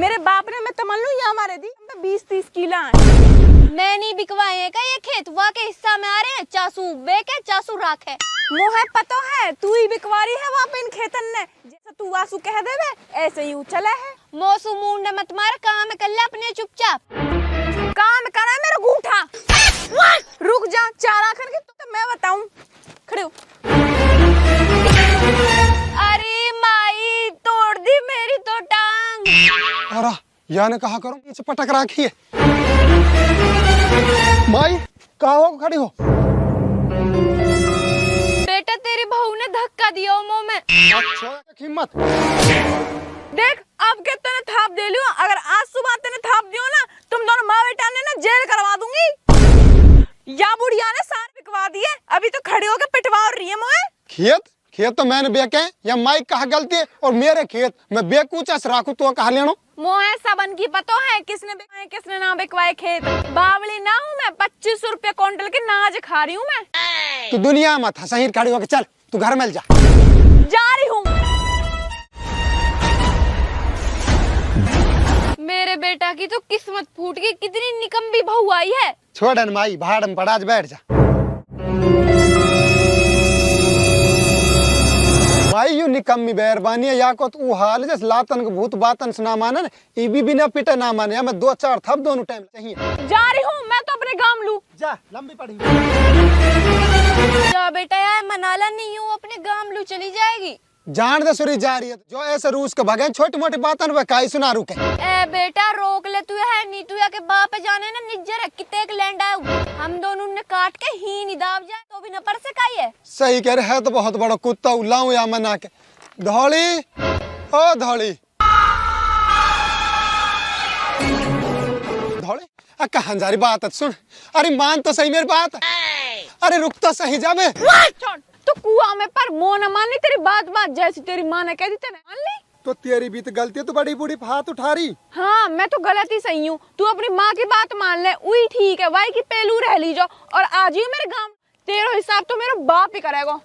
मेरे बाप ने मैं तमन्नू या हमारे दी 20-30 किला है। मैं नहीं बिकवाए हैं का ये खेत के हिस्सा में आ रहे हैं। चासू बेके चासू राखे मोहे पतो है तू ही बिकवारी है वहाँ पे इन खेतन ने। जैसा तू वासु कह देवे ऐसे ही उछला है। मौसू मुंड मत मार, काम कर ले अपने चुपचाप। काम करा मेरा गूठा। रुक जा चारा खन के तो मैं बताऊं। खड़े हो। अरे माई तोड़ दी मेरी तो टांग। अरे या ने कहा करो पीछे पटक रखी है। माई कहाँ हो खड़ी हो? बेटा तेरी बहू ने धक्का दिया मुंह में। अच्छा हिम्मत देख अब के तने थाप दे लियो। अगर आज सुबह तने थाप दियो ना तुम दोनों माँ बेटा ने ना जेल करवा दूंगी। या बुढ़िया ने सार बिकवा दिए अभी तो खड़ी होकर पिटवा रही है मोए। खेत तो मैंने बेके या माइक कहा गलती है और मेरे खेत मैं बेकूचा से राखू तो कहा लेनो। मोहे सबन की पतो है किसने बिकवाए किसने ना बिकवाए खेत। बावली ना हूँ मैं 25 रुपए क्विंटल के नाज खा रही हूँ मैं। तू दुनिया मत सही खड़ी होकर चल तू घर में जा। जा रही हूँ। मेरे बेटा की तो किस्मत फूट गई, कितनी निकम्बी बहू आई है। छोड़न माई भाड़ में पड़ा बैठ जा। माई यू निकम्मी मेहरबानी है या को तू हाल जैसे लातन को भूत बातन से ना माने ई भी ना पिटे ना माने हमें 2-4 थप दोनों टाइम चाहिए। जा रही हूँ मैं तो अपने गांव लू। जा लंबी पड़ी जा बेटा यार मनाला नहीं हूँ अपने गांव लू चली जाएगी। जान दे सुरी जा रही है जो ऐसे रूस के भगे छोटी मोटी बातन वे काई सुना रुके। ए बेटा रोक ले तू है नीतू या के बाप जाने ना निज्जर कितने एक लैंड आए हम दोनों ने काट के ही नहीं दाब जाए तो भी न पर से काई है। सही कह रहे है तो बहुत बड़ा कुत्ता उलाऊं या मना के। धौली ओ धौली धौली अक्का हंजारी बात है सुन। अरे मान तो सही मेरी बात। अरे रुक तो सही जा मैं। तो कुआं में पर मोह न मानी तेरी बात जैसी तेरी माँ ने कह दी तेने मान ली। तो तेरी भी तो गलती है तो बड़ी बूढ़ी हाथ उठा रही। हाँ मैं तो गलत ही सही हूँ। तू अपनी माँ की बात मान ले वही ठीक है। वाई की पेलू रह ली जाओ और आज ही मेरे गांव तेरा हिसाब तो मेरा बाप ही करेगा।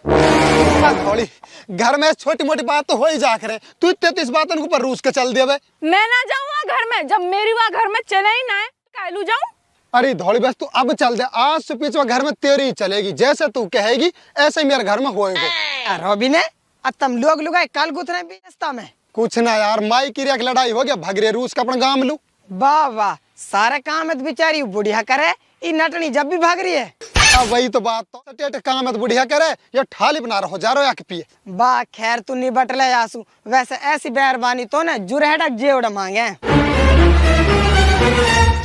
थोड़ी घर में छोटी मोटी बात तो हो ही जा करे तू इतने इस बात ऊपर रूस के चल दिया। मैं ना जाऊँ घर में जब मेरी वहाँ घर में चले ही ना है कहलू जाऊँ। अरे धौली बस तू अब चल दे आज से पीछे घर में तेरी चलेगी जैसे तू कहेगी ऐसे ही मेरे घर में होएगा। रोबी ने अब तुम लोग लुगाए कल गुथरे बिस्ता में कुछ ना यार माई की रेख लड़ाई हो गया भगरे रूस का अपना गांव लू। वाह वाह सारे काम है बेचारी बुढ़िया करे ई नटनी जब भी भाग रही है। अब वही तो बात तो टेट काम है तो बुढ़िया करे या ठाली बना रहो जा रहो या पिए। वाह खैर तू नहीं बटले आसू वैसे ऐसी मेहरबानी तो ना जुरहेडक जेवड़ मांगे।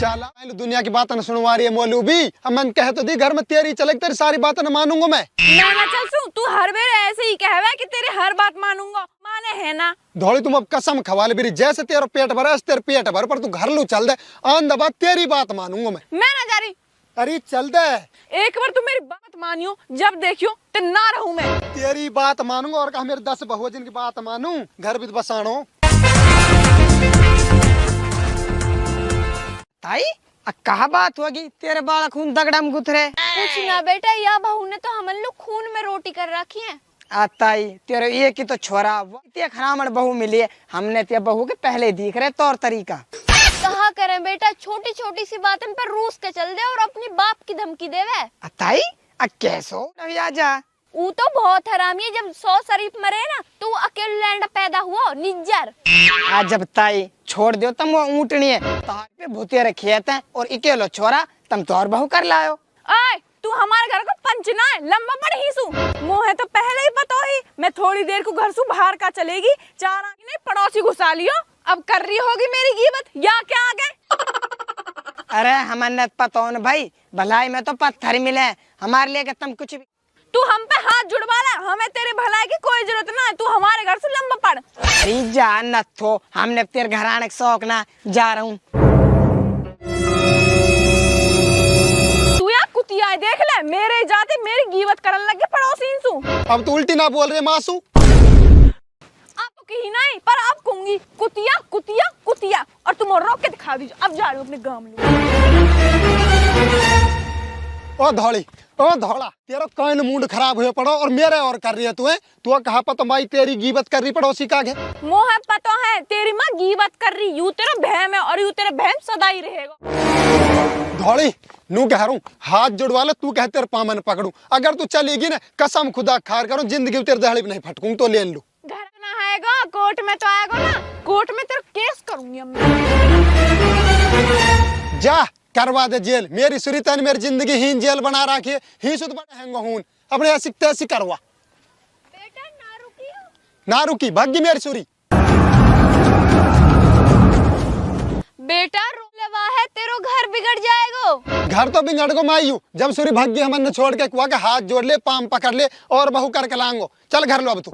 चला दुनिया की बात न सुनवा रही है मौलूबी। अब मैं कह तो दी घर में तेरी चले तेरी सारी बातें न मानूंगा मैं। ना चल सू तू हर बार ऐसे ही कहवे कि तेरी हर बात मानूंगा माने है ना। धौली तुम अब कसम खवा ले मेरी जैसे तेरा पेट भरा तेरे पेट भर पर तू घर लू चल दे आंधा बात तेरी बात मानूंगा मैं ना जा रही। अरे चल दे एक बार तू मेरी बात मानियो जब देखियो तो ना रहूं मैं। तेरी बात मानूंगा और कहा मेरे 10 बहु जिनकी बात मानूं घर भी तो बसानो। ताई कहा बात होगी तेरे बाल खून दगड़म गुथरे। कुछ ना बेटा या बहू ने तो हम लोग खून में रोटी कर रखी है। ताई तेरे ये की तो छोरा इतने खरामण बहू मिली है हमने ते बहू के पहले दिख रहे तौर तरीका। कहा करें बेटा छोटी छोटी सी बातन पर रूस के चल दे और अपनी बाप की धमकी देवे। ताई कैसो जा वो तो बहुत हरामी है। जब 100 शरीफ मरे ना तो वो अकेले लैंड पैदा हुआ निज्जर। आज जब ताई छोड़ दियो तम वो ऊँटनी है तार पे भूतिया खेत है और इकेलो छोरा तम तो और बहू कर लायो। आए तू हमारे घर को पंचना है लंबा पड़ ही सू मोहे तो पहले ही पता ही मैं थोड़ी देर को घर से बाहर का चलेगी चार आगे नहीं पड़ोसी घुसा लियो। अब कर रही होगी मेरी गिबत या क्या आगे। अरे हमारे पता न भाई भलाई में तो पत्थर मिले हमारे लिए तुम कुछ भी। तू हम पे हाथ जुड़वा ला हमें तेरे भलाई की कोई जरूरत ना है। तू हमारे घर से लंबा पड़। अरे जा न थो हमने तेरे घर आने का शौक ना जा रहा हूँ। तू या कुतिया देख ले मेरे जाते मेरी गिबत करने लगे पड़ोसी सू। अब तो उल्टी ना बोल रहे मासू। आप तो कही नहीं पर अब कहूंगी कुतिया कुतिया कुतिया और तुम रोक के दिखा दीजिए। अब जा रही हूँ अपने गाँव में। ओ धौड़ी, ओ धौड़ा, तेरा कौन मूड खराब हुए पड़ो और मेरे और कर रही है तू कहा पतो भाई तेरी गीबत कर रही पड़ोसी का आगे। मोह पता है तेरी माँ गीबत कर रही, यू तेरा बहम है और यू तेरा बहम सदा ही रहेगा। धौड़ी नू कह रहा हूँ हाथ जुड़वा ले, तू कह तेरे पामन पकड़ू, अगर तू चलेगी ना कसम खुदा खार करूँ जिंदगी तेरे दहड़ी नहीं फटकूं तो ले लू। घर ना आएगा कोर्ट में तो आएगा ना, कोर्ट में तेरा केस करूंगी मैं। जा करवा दे जेल, मेरी सुरीतन मेरी जिंदगी हीन जेल बना रखी है, ही सुध बड़ा हैंगो हूं अपने ऐसी तैसी करवा। बेटा ना रुकियो। ना रुकी भागी मेरी सुरी। बेटा रोलेवा है तेरो घर बिगड़ जाएगो। घर तो बिगड़ को मायू, जब सुरी भागी हमन छोड़ के कुआ के हाथ जोड़ ले पाम पकड़ ले और बहू करके लांगो। चल घर लो अब तू।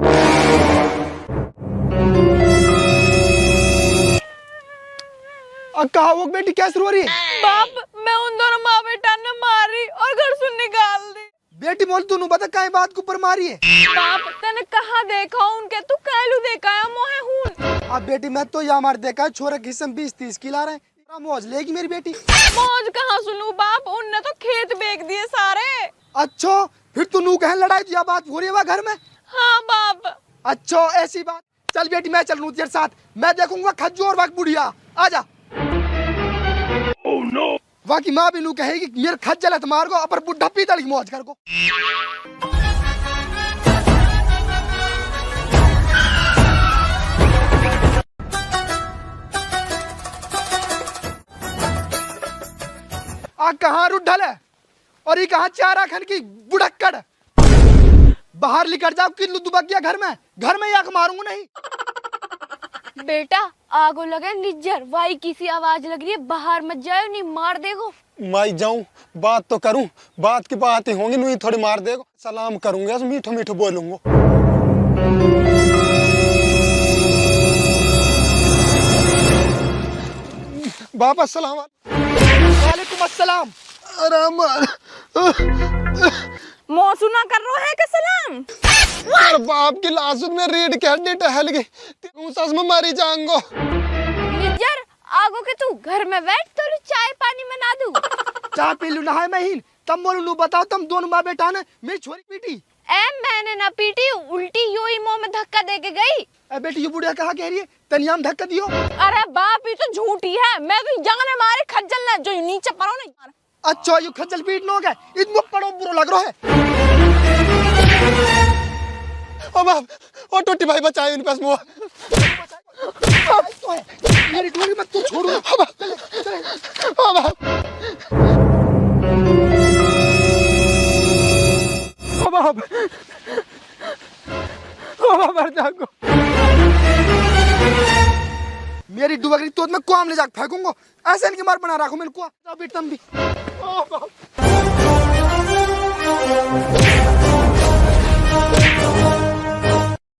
कहा वो बेटी कैसे रो रही है? बाप मैं उन दोनों माँ बेटा ने मारी और घर से निकाल दी। बेटी बोल तू नु बता काय बात के ऊपर मारी है? बाप तने कहाँ देखा उनके, तू कहलू देखा है मोहे हूं। अब बेटी मैं तो यहाँ मार देखा छोरे किस्म 20-30 किला रहे, मौज लेगी मेरी बेटी। मौज कहाँ सुनू बाप, उनने तो खेत बेच दिए सारे। अच्छा फिर तू नू कह लड़ाई तो यह बात हो रही है घर में? हाँ बाप। अच्छा ऐसी बात, चल बेटी मैं चल लूं तेरे साथ, मैं देखूंगा खज्जो और वक्त बुढ़िया आजा। वाकी माँ भी नू कहेगी मेरे खज्जल है तुम्हारे को अपर बुढ़ा पीतल की मौज कर को। आ कहाँ रुड्ढल है और ये कहाँ चारा खन की बुढ़क्कड़, बाहर निकल जाओ कि दुबक गया घर में याक मारूंगा नहीं। बेटा आगो लगे निज्जर, वाई किसी आवाज लग रही है, बाहर मत जाओ नहीं मार देगो। मैं जाऊं बात तो करूं, बात की बात ही होंगी नहीं थोड़ी मार देगा, सलाम करूंगा मीठो मीठो बोलूंगा। बाप अस्सलाम वालेकुम अस्सलाम। मौसू ना कर रहा है के सलाम। और बाप की लाशुद में रीढ़ के हड्डी टहल गई, तेरे सस में मारी जाऊंगा। निज्जर आगो के तू घर में बैठ तो चाय पानी बना दूं। चाय पी लू नहाए मैं ही तम बोलू लू बताओ तुम दोनों माँ बेटा ने मेरी छोरी पीटी? मैंने ना पीटी, उल्टी यो ही मुंह में धक्का दे के गई। बेटी ये बुढ़िया कहा कह रही है तनियाम धक्का दियो। अरे बाप ये तो झूठी है, मैं तो जाने मारे खज्जल ना जो नीचे पड़ो नहीं। अच्छा यू खज्जल पीट नो गए इतना पड़ो बुरो लग रहा है। ओ बाप ओ टोटी भाई बचाए इन पास मुआ। तो है मेरी डोरी मत तू छोड़ू। ओ बाप मेरी डुबकरी तो मैं कुआम ले जाकर फेंकूंगा, ऐसे इनकी मार बना रखो मेरे को। बेटा तुम भी